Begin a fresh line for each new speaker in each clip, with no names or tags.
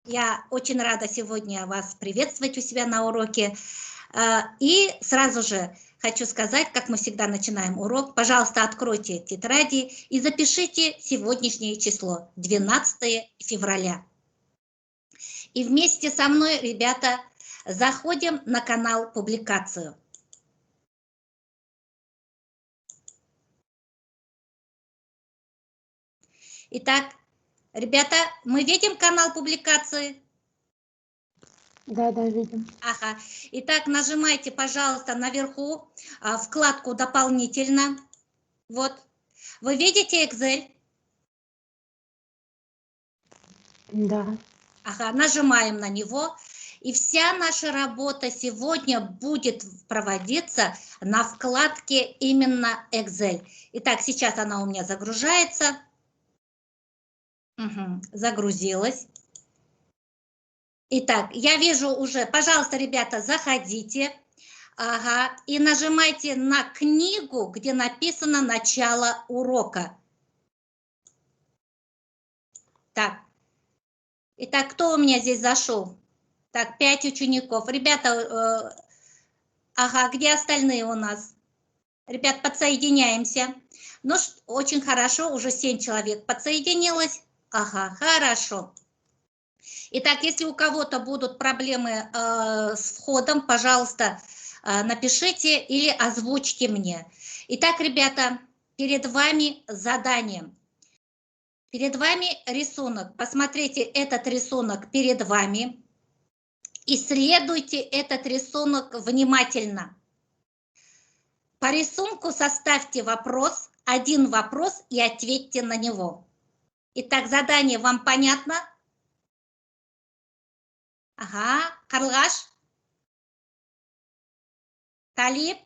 Я очень рада сегодня вас приветствовать у себя на уроке. И сразу же хочу сказать, как мы всегда начинаем урок, пожалуйста, откройте тетради и запишите сегодняшнее число, 12 февраля. И вместе со мной, ребята, заходим на канал «Публикацию». Итак, ребята, мы видим канал «Публикации»?
Да, видим.
Ага. Итак, нажимайте, пожалуйста, наверху вкладку «Дополнительно». Вот. Вы видите Excel?
Да.
Ага, нажимаем на него. И вся наша работа сегодня будет проводиться на вкладке именно Excel. Итак, сейчас она у меня загружается. Угу, загрузилась. Итак, я вижу уже, пожалуйста, ребята, заходите. Ага, и нажимайте на книгу, где написано «Начало урока». Так, итак, кто у меня здесь зашел? Так, 5 учеников. Ребята, ага, где остальные у нас? Ребят, подсоединяемся. Ну, очень хорошо, уже 7 человек подсоединилось. Ага, хорошо. Итак, если у кого-то будут проблемы с входом, пожалуйста, напишите или озвучьте мне. Итак, ребята, перед вами задание. Перед вами рисунок. Посмотрите этот рисунок перед вами. Исследуйте этот рисунок внимательно. По рисунку составьте вопрос, один вопрос и ответьте на него. Итак, задание вам понятно? Ага, Карлаш? Талиб?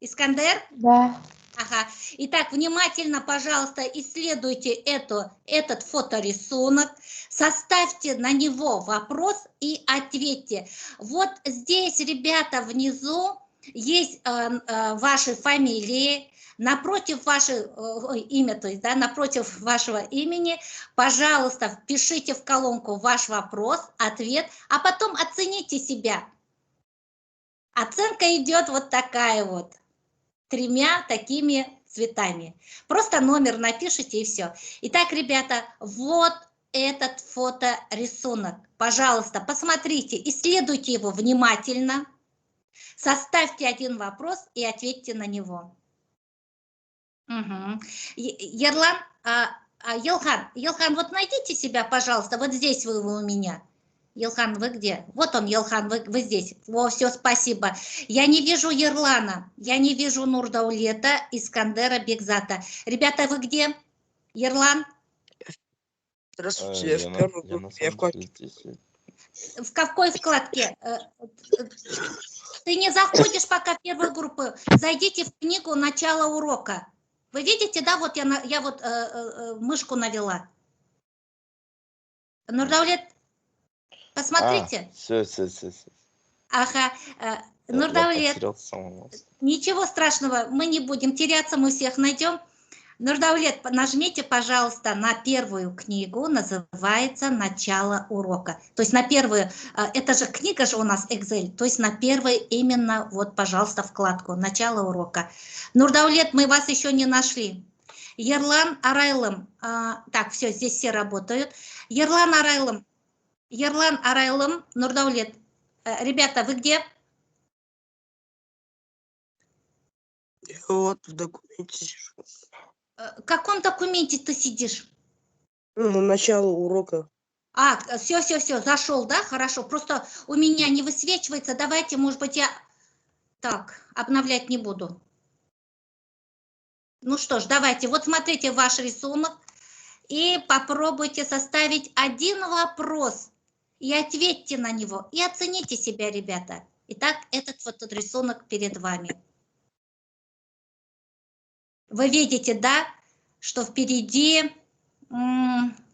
Искандер?
Да.
Ага. Итак, внимательно, пожалуйста, исследуйте этот фоторисунок, составьте на него вопрос и ответьте. Вот здесь, ребята, внизу есть ваши фамилии, напротив вашего имя, то есть, да, напротив вашего имени, пожалуйста, впишите в колонку ваш вопрос, ответ, а потом оцените себя. Оценка идет вот такая вот. 3 такими цветами. Просто номер напишите и все. Итак, ребята, вот этот фоторисунок. Пожалуйста, посмотрите, исследуйте его внимательно, составьте один вопрос и ответьте на него. Угу. Ерлан, Елхан, вот найдите себя, пожалуйста, вот здесь вы у меня. Елхан, вы где? Вот он, Елхан, вы здесь. О, все, спасибо. Я не вижу Ерлана, я не вижу Нурдаулета, Искандера, Бекзата. Ребята, вы где? Ерлан?
Здравствуйте, в первой группе, я в вкладке.
В какой вкладке? Ты не заходишь пока в первую группу. Зайдите в книгу «Начало урока». Вы видите, да, вот я вот мышку навела. Нурдаулет, посмотрите.
Все.
Ага, Нурдаулет, ничего страшного, мы не будем теряться, мы всех найдем. Нурдаулет, нажмите, пожалуйста, на первую книгу, называется «Начало урока». То есть на первую, это же книга же у нас Excel, то есть на первую именно, вот, пожалуйста, вкладку «Начало урока». Нурдаулет, мы вас еще не нашли. Ерлан Арайлым, так, все, здесь все работают. Ерлан Арайлым, Нурдаулет. Ребята, вы где?
Я вот в документе сижу.
В каком документе ты сидишь?
Ну, начало урока.
Все, зашел, да? Хорошо. Просто у меня не высвечивается. Давайте, может быть, я... Так, обновлять не буду. Ну что ж, давайте. Вот смотрите ваш рисунок. И попробуйте составить один вопрос. И ответьте на него. И оцените себя, ребята. Итак, этот рисунок перед вами. Вы видите, да, что впереди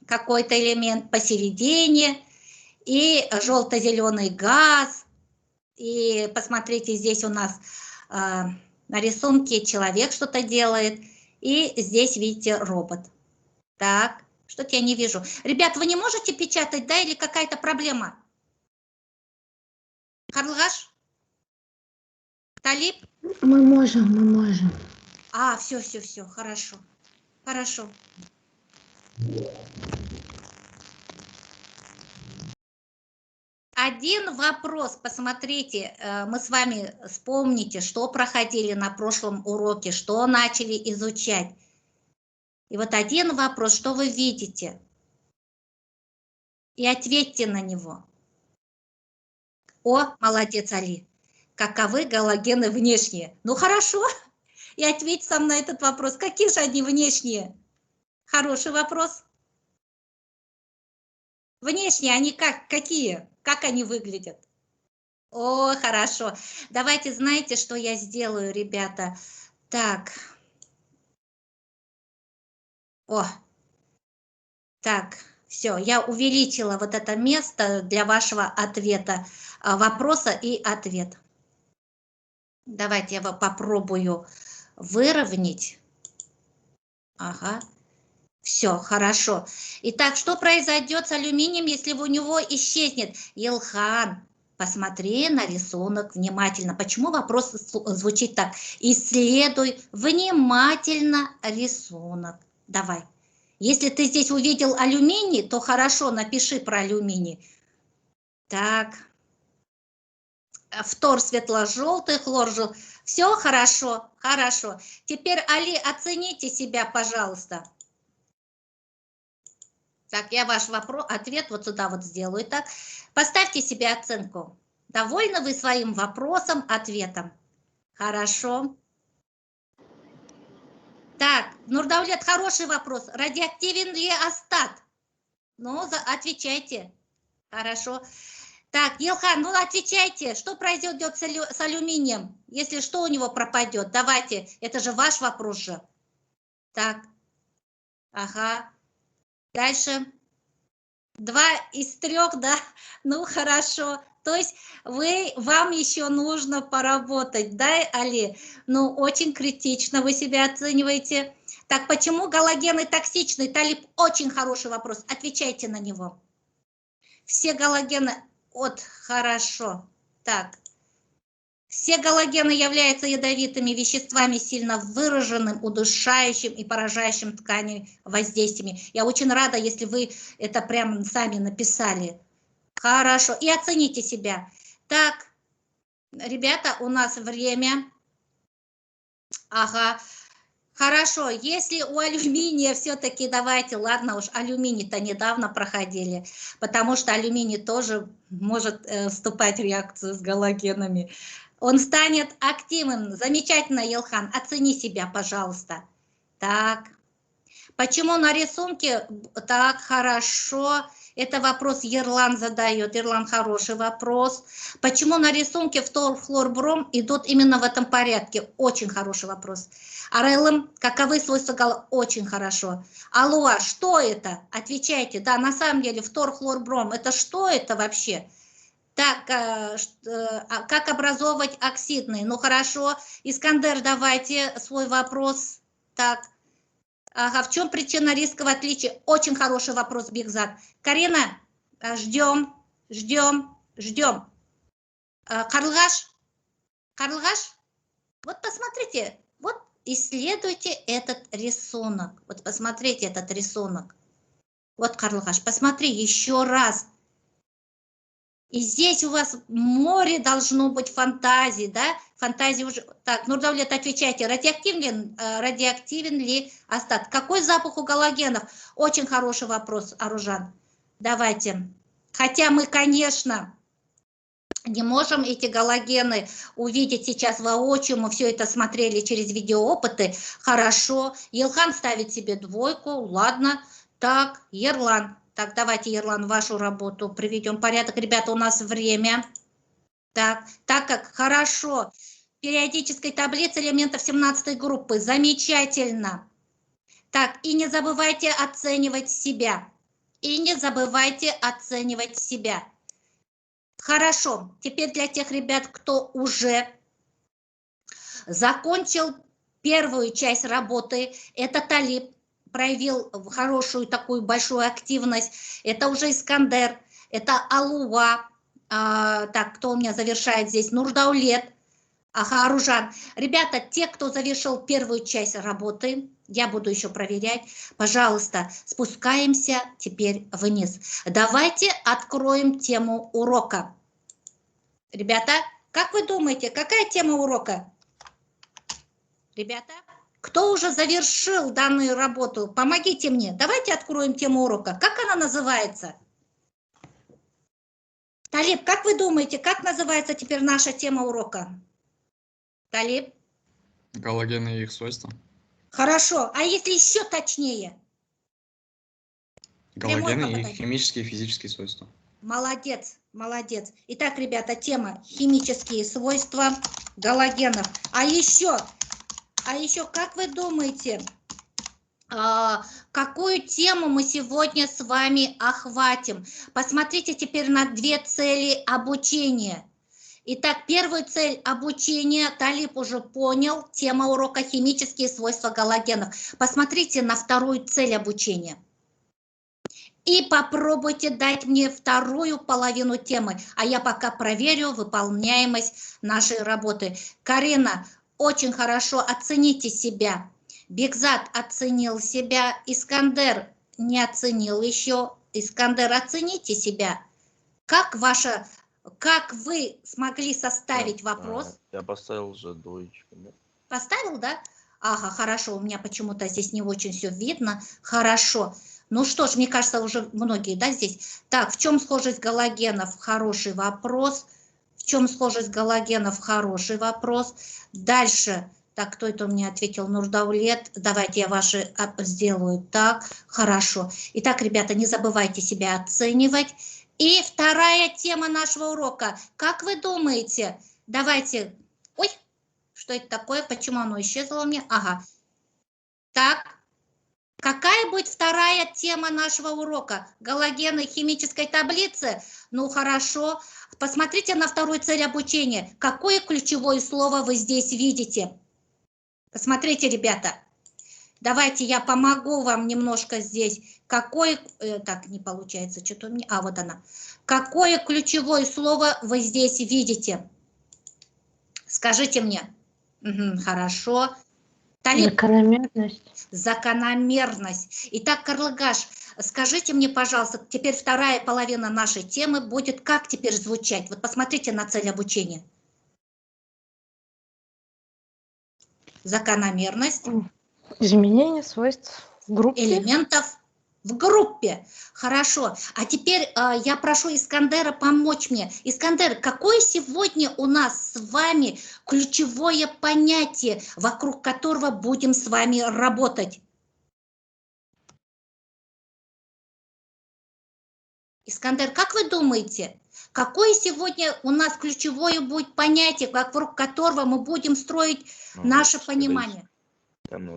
какой-то элемент посередине и желто-зеленый газ. И посмотрите, здесь у нас на рисунке человек что-то делает. И здесь, видите, робот. Так, Что-то я не вижу. Ребят, вы не можете печатать, да, или какая-то проблема? Карлгаш? Талиб?
Мы можем, мы можем.
Все, хорошо. Хорошо. Один вопрос, посмотрите, мы с вами вспомните, что проходили на прошлом уроке, что начали изучать. И вот один вопрос, что вы видите? И ответьте на него. О, молодец, Али. Каковы галогены внешние? Ну хорошо, и ответь сам на этот вопрос. Какие же они внешние? Хороший вопрос. Внешние они какие? Как они выглядят? О, хорошо. Давайте, знаете, что я сделаю, ребята? Так. О. Так, все, я увеличила вот это место для вашего ответа, вопроса и ответ. Давайте я попробую выровнять. Ага. Все, хорошо. Итак, что произойдет с алюминием, если у него исчезнет? Илхан, посмотри на рисунок внимательно. Почему вопрос звучит так? Исследуй внимательно рисунок. Давай. Если ты здесь увидел алюминий, то хорошо, напиши про алюминий. Так. Фтор светло-желтый, хлор желтый. Все хорошо, хорошо. Теперь, Али, оцените себя, пожалуйста. Так, я ваш ответ вот сюда вот сделаю. Так, поставьте себе оценку. Довольны вы своим вопросом, ответом? Хорошо. Так, Нурдаулет, хороший вопрос. Радиоактивен ли астат? Ну, отвечайте. Хорошо. Так, Елхан, ну отвечайте, что произойдет с алюминием, если что у него пропадет? Давайте, это же ваш вопрос же. Так, ага. Дальше. 2 из 3, да? Ну, хорошо. То есть вам еще нужно поработать, да, Али? Ну, очень критично вы себя оцениваете. Так, почему галогены токсичны? Талиб, очень хороший вопрос. Отвечайте на него. Все галогены... Вот, хорошо. Так. Все галогены являются ядовитыми веществами, сильно выраженным, удушающим и поражающим ткани воздействиями. Я очень рада, если вы это прямо сами написали. Хорошо. И оцените себя. Так, ребята, у нас время. Ага. Хорошо, если у алюминия все-таки, давайте, ладно уж, алюминий-то недавно проходили, потому что алюминий тоже может вступать в реакцию с галогенами. Он станет активным. Замечательно, Елхан, оцени себя, пожалуйста. Так, почему на рисунке так хорошо? Это вопрос Ерлан задает. Ерлан, хороший вопрос. Почему на рисунке фтор, хлор, бром идут именно в этом порядке? Очень хороший вопрос. АРЛМ, каковы свойства галогена? Очень хорошо. Алуа, что это? Отвечайте. Да, на самом деле фтор, хлор, бром. Это что это вообще? Так, как образовывать оксидные? Ну хорошо. Искандер, давайте свой вопрос. Так. Ага, в чем причина рискового отличия? Очень хороший вопрос, Бигзат. Карина, ждем. Карлгаш? Вот посмотрите, вот исследуйте этот рисунок. Вот посмотрите этот рисунок. Вот, Карлгаш, посмотри еще раз. И здесь у вас море должно быть фантазии, да? Фантазии уже... Так, Нурдаулет, отвечайте. Радиоактивен ли остаток? Какой запах у галогенов? Очень хороший вопрос, Аружан. Давайте. Хотя мы, конечно, не можем эти галогены увидеть сейчас воочию. Мы все это смотрели через видеоопыты. Хорошо. Елхан ставит себе 2. Ладно. Так, Ерлан. Так, давайте, Ерлан, вашу работу приведем в порядок. Ребята, у нас время. Так как хорошо. Периодической таблицы элементов 17 группы. Замечательно. Так, и не забывайте оценивать себя. Хорошо. Теперь для тех ребят, кто уже закончил первую часть работы, это Талиб. проявил хорошую такую большую активность. Это уже Искандер, это Алуа. Так, кто у меня завершает здесь? Нурдаулет. Ага, Аружан. Ребята, те, кто завершил первую часть работы, я буду еще проверять, пожалуйста, спускаемся теперь вниз. Давайте откроем тему урока. Ребята, как вы думаете, какая тема урока? Ребята, кто уже завершил данную работу, помогите мне. Давайте откроем тему урока. Как она называется? Талиб, как вы думаете, как называется теперь наша тема урока? Талиб?
Галогены и их свойства.
Хорошо, а если еще точнее?
Галогены и их
попытайся.
химические и физические свойства.
Молодец, молодец. Итак, ребята, тема химические свойства галогенов. А еще, как вы думаете, какую тему мы сегодня с вами охватим? Посмотрите теперь на две цели обучения. Итак, первую цель обучения Талиб уже понял, тема урока химические свойства галогенов. Посмотрите на вторую цель обучения. И попробуйте дать мне вторую половину темы, а я пока проверю выполняемость нашей работы. Карина, очень хорошо оцените себя. Бекзат оценил себя, Искандер не оценил еще. Искандер, оцените себя. Как вы смогли составить вопрос?
Я поставил уже двоечку. Да?
Поставил, да? Ага, хорошо, у меня почему-то здесь не очень все видно. Хорошо. Ну что ж, мне кажется, уже многие, да, здесь. Так, в чем схожесть галогенов? Хороший вопрос. В чем схожесть галогенов? Хороший вопрос. Дальше. Так, кто это мне ответил? Нурдаулет. Давайте я ваши сделаю так. Хорошо. Итак, ребята, не забывайте себя оценивать. И вторая тема нашего урока. Как вы думаете? Давайте... Ой, что это такое? Почему оно исчезло у меня? Ага. Так. Какая будет вторая тема нашего урока? Галогены химической таблицы? Ну, хорошо. Посмотрите на вторую цель обучения. Какое ключевое слово вы здесь видите? Посмотрите, ребята. Давайте я помогу вам немножко здесь. Какое... Так, не получается, что-то у меня... А, вот она. Какое ключевое слово вы здесь видите? Скажите мне. Угу, хорошо. Талиб.
Закономерность.
Закономерность. Итак, Карлыгаш, скажите мне, пожалуйста, теперь вторая половина нашей темы будет как теперь звучать? Вот посмотрите на цель обучения. Закономерность.
Изменение свойств в группе.
Элементов в группе. Хорошо. А теперь я прошу Искандера помочь мне. Искандер, какое сегодня у нас с вами ключевое понятие, вокруг которого будем с вами работать? Искандер, как вы думаете, какое сегодня у нас ключевое будет понятие, вокруг которого мы будем строить наше понимание?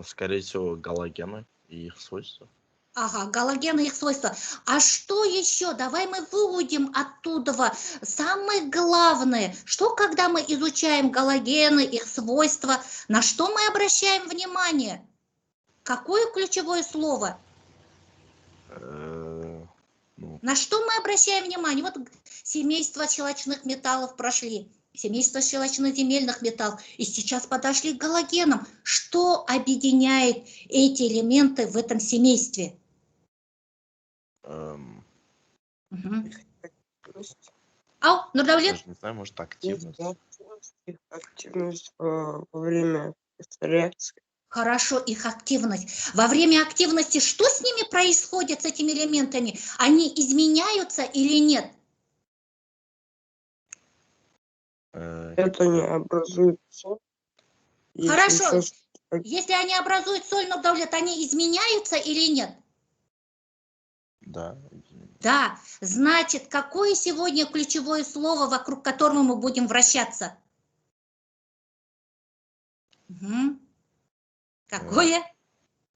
Скорее всего, галогены и их свойства.
Ага, галогены и их свойства. А что еще? Давай мы выудим оттуда самое главное. Что, когда мы изучаем галогены, их свойства, на что мы обращаем внимание? Какое ключевое слово? На что мы обращаем внимание? Вот семейство щелочных металлов прошли, семейство щелочно-земельных металлов, и сейчас подошли к галогенам. Что объединяет эти элементы в этом семействе? Ау, Нурдаулет?
Даже не знаю, может, активность.
Активность во время реакции.
Хорошо, их активность. Во время активности что с ними происходит, с этими элементами? Они изменяются или нет?
Это не образует соль.
Хорошо. Если они образуют соль, Нурдаулет, они изменяются или нет?
Да.
Да. Значит, какое сегодня ключевое слово, вокруг которого мы будем вращаться? Угу. Какое?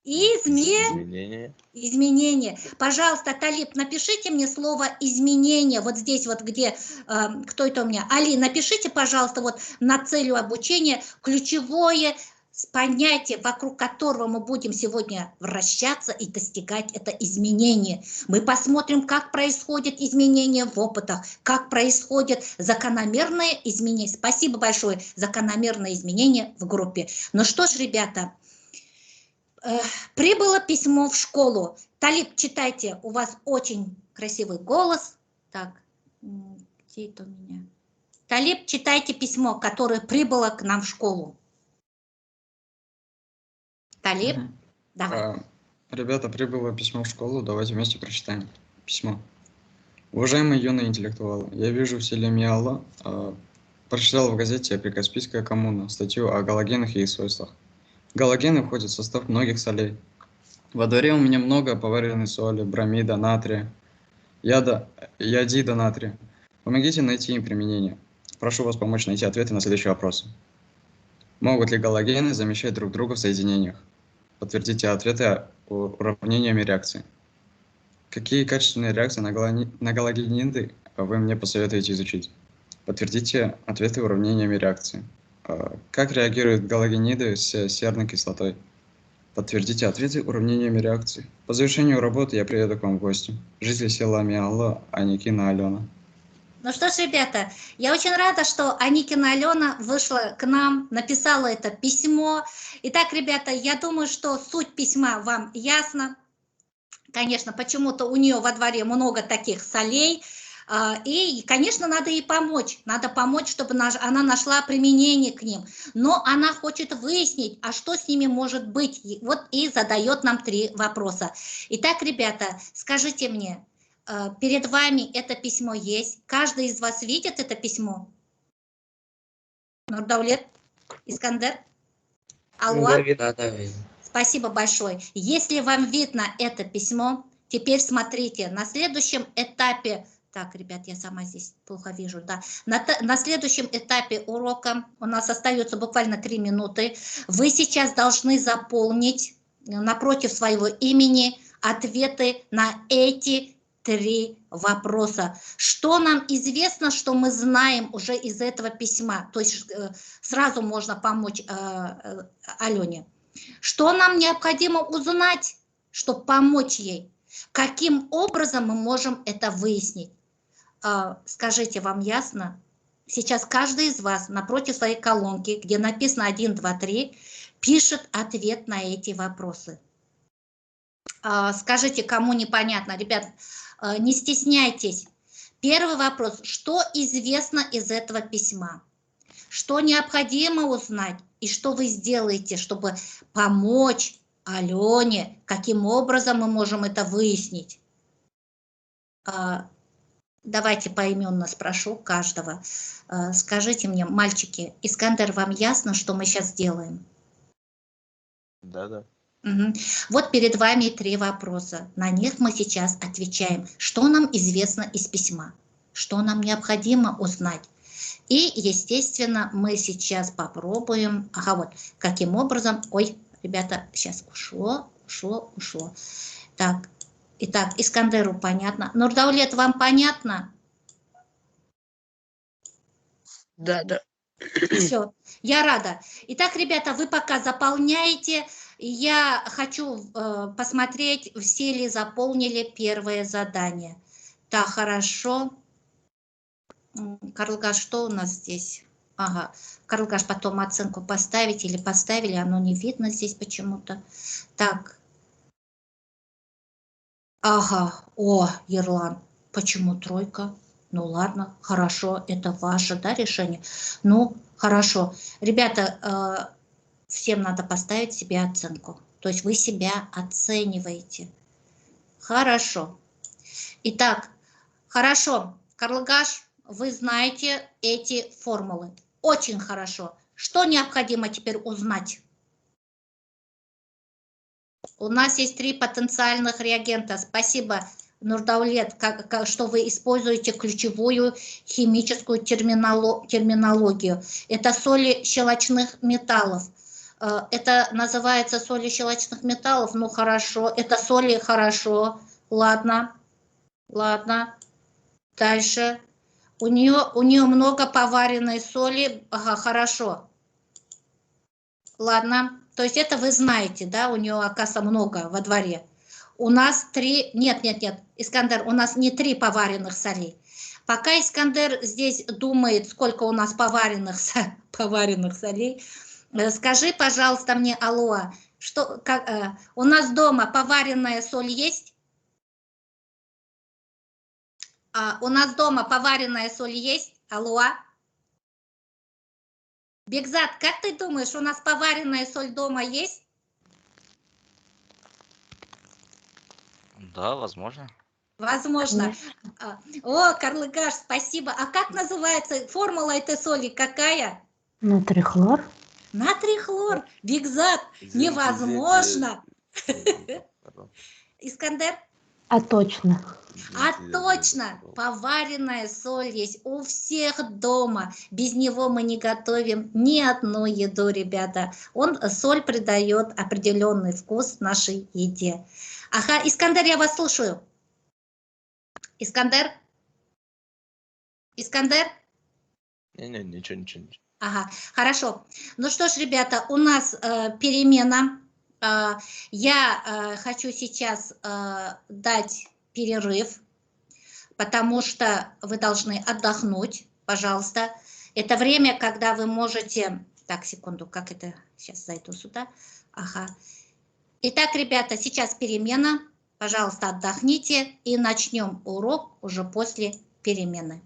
Изменение.
Изменение. Пожалуйста, Талиб, напишите мне слово изменение. Вот здесь вот где, кто это у меня? Али, напишите, пожалуйста, вот на целью обучения ключевое понятие, вокруг которого мы будем сегодня вращаться и достигать это изменение. Мы посмотрим, как происходят изменения в опытах, как происходят закономерные изменения. Спасибо большое, закономерные изменения в группе. Ну что ж, ребята, прибыло письмо в школу. Талиб, читайте, у вас очень красивый голос. Так, где это у меня? Талиб, читайте письмо, которое прибыло к нам в школу. Талиб, давай.
Ребята, прибыло письмо в школу, давайте вместе прочитаем письмо. Уважаемые юные интеллектуалы, я вижу в селе Миалла, прочитал в газете «Прикаспийская коммуна» статью о галогенах и их свойствах. Галогены входят в состав многих солей. Во дворе у меня много поваренной соли, бромида, натрия, йодида натрия. Помогите найти им применение. Прошу вас помочь найти ответы на следующие вопросы. Могут ли галогены замещать друг друга в соединениях? Подтвердите ответы уравнениями реакции. Какие качественные реакции на галогениды вы мне посоветуете изучить? Подтвердите ответы уравнениями реакции. Как реагируют галогениды с серной кислотой? Подтвердите ответы уравнениями реакции. По завершению работы я приеду к вам в гости. Жители села Миалла, Аникина Алена.
Ну что ж, ребята, я очень рада, что Аникина Алена вышла к нам, написала это письмо. Итак, ребята, я думаю, что суть письма вам ясна. Конечно, почему-то у нее во дворе много таких солей. И, конечно, надо ей помочь. Надо помочь, чтобы она нашла применение к ним. Но она хочет выяснить, а что с ними может быть. Вот и задает нам 3 вопроса. Итак, ребята, скажите мне, перед вами это письмо есть? Каждый из вас видит это письмо? Нурдаулет? Искандер? Алло?
Да, видно, да.
Спасибо большое. Если вам видно это письмо, теперь смотрите, на следующем этапе... Так, ребят, я сама здесь плохо вижу, да. На следующем этапе урока, у нас остается буквально 3 минуты, вы сейчас должны заполнить напротив своего имени ответы на эти 3 вопроса. Что нам известно, что мы знаем уже из этого письма? То есть сразу можно помочь Алене. Что нам необходимо узнать, чтобы помочь ей? Каким образом мы можем это выяснить? Скажите, вам ясно? Сейчас каждый из вас напротив своей колонки, где написано 1, 2, 3, пишет ответ на эти вопросы. Скажите, кому непонятно. Ребят, не стесняйтесь. Первый вопрос. Что известно из этого письма? Что необходимо узнать? И что вы сделаете, чтобы помочь Алене? Каким образом мы можем это выяснить? Давайте поименно спрошу каждого. Скажите мне, мальчики, Искандер, вам ясно, что мы сейчас делаем?
Да.
Угу. Вот перед вами 3 вопроса. На них мы сейчас отвечаем. Что нам известно из письма? Что нам необходимо узнать? И, естественно, мы сейчас попробуем... Ага, вот, каким образом... Ой, ребята, сейчас ушло. Так, итак, Искандеру понятно. Нурдаулет, вам понятно?
Да.
Все, я рада. Итак, ребята, вы пока заполняете. Я хочу посмотреть, все ли заполнили первое задание. Так, хорошо. Карлгаш, что у нас здесь? Ага, Карлгаш, потом оценку поставить или поставили, оно не видно здесь почему-то. Так. Ага, о, Ерлан, почему 3? Ну ладно, хорошо, это ваше, да, решение? Ну, хорошо. Ребята, всем надо поставить себе оценку. То есть вы себя оцениваете. Хорошо. Итак, хорошо, Карлгаш, вы знаете эти формулы. Очень хорошо. Что необходимо теперь узнать? У нас есть 3 потенциальных реагента. Спасибо, Нурдаулет, что вы используете ключевую химическую терминологию. Это соли щелочных металлов. Это называется соли щелочных металлов. Ну хорошо, это соли, хорошо. Ладно. Дальше. У нее много поваренной соли. Ага, хорошо. Ладно, то есть это вы знаете, да, у нее, оказывается, много во дворе. У нас 3, нет, Искандер, у нас не 3 поваренных солей. Пока Искандер здесь думает, сколько у нас поваренных солей, скажи, пожалуйста, мне, Алоа, что, у нас дома поваренная соль есть? У нас дома поваренная соль есть, Алоа? Бекзат, как ты думаешь, у нас поваренная соль дома есть?
Да, возможно.
Возможно. О, Карлыгаш, спасибо. А как называется формула этой соли? Какая?
Натрий хлор.
Натрий хлор. Бекзат,
Извините,
невозможно.
Пардон.
Искандер?
А точно.
Точно, поваренная соль есть у всех дома. Без него мы не готовим ни одну еду, ребята. Соль придает определенный вкус нашей еде. Ага, Искандер, я вас слушаю. Искандер? Искандер?
Не, ничего.
Ага, хорошо. Ну что ж, ребята, у нас перемена. Я хочу сейчас дать перерыв, потому что вы должны отдохнуть, пожалуйста. Это время, когда вы можете... Так, секунду, как это? Сейчас зайду сюда. Ага. Итак, ребята, сейчас перемена. Пожалуйста, отдохните и начнем урок уже после перемены.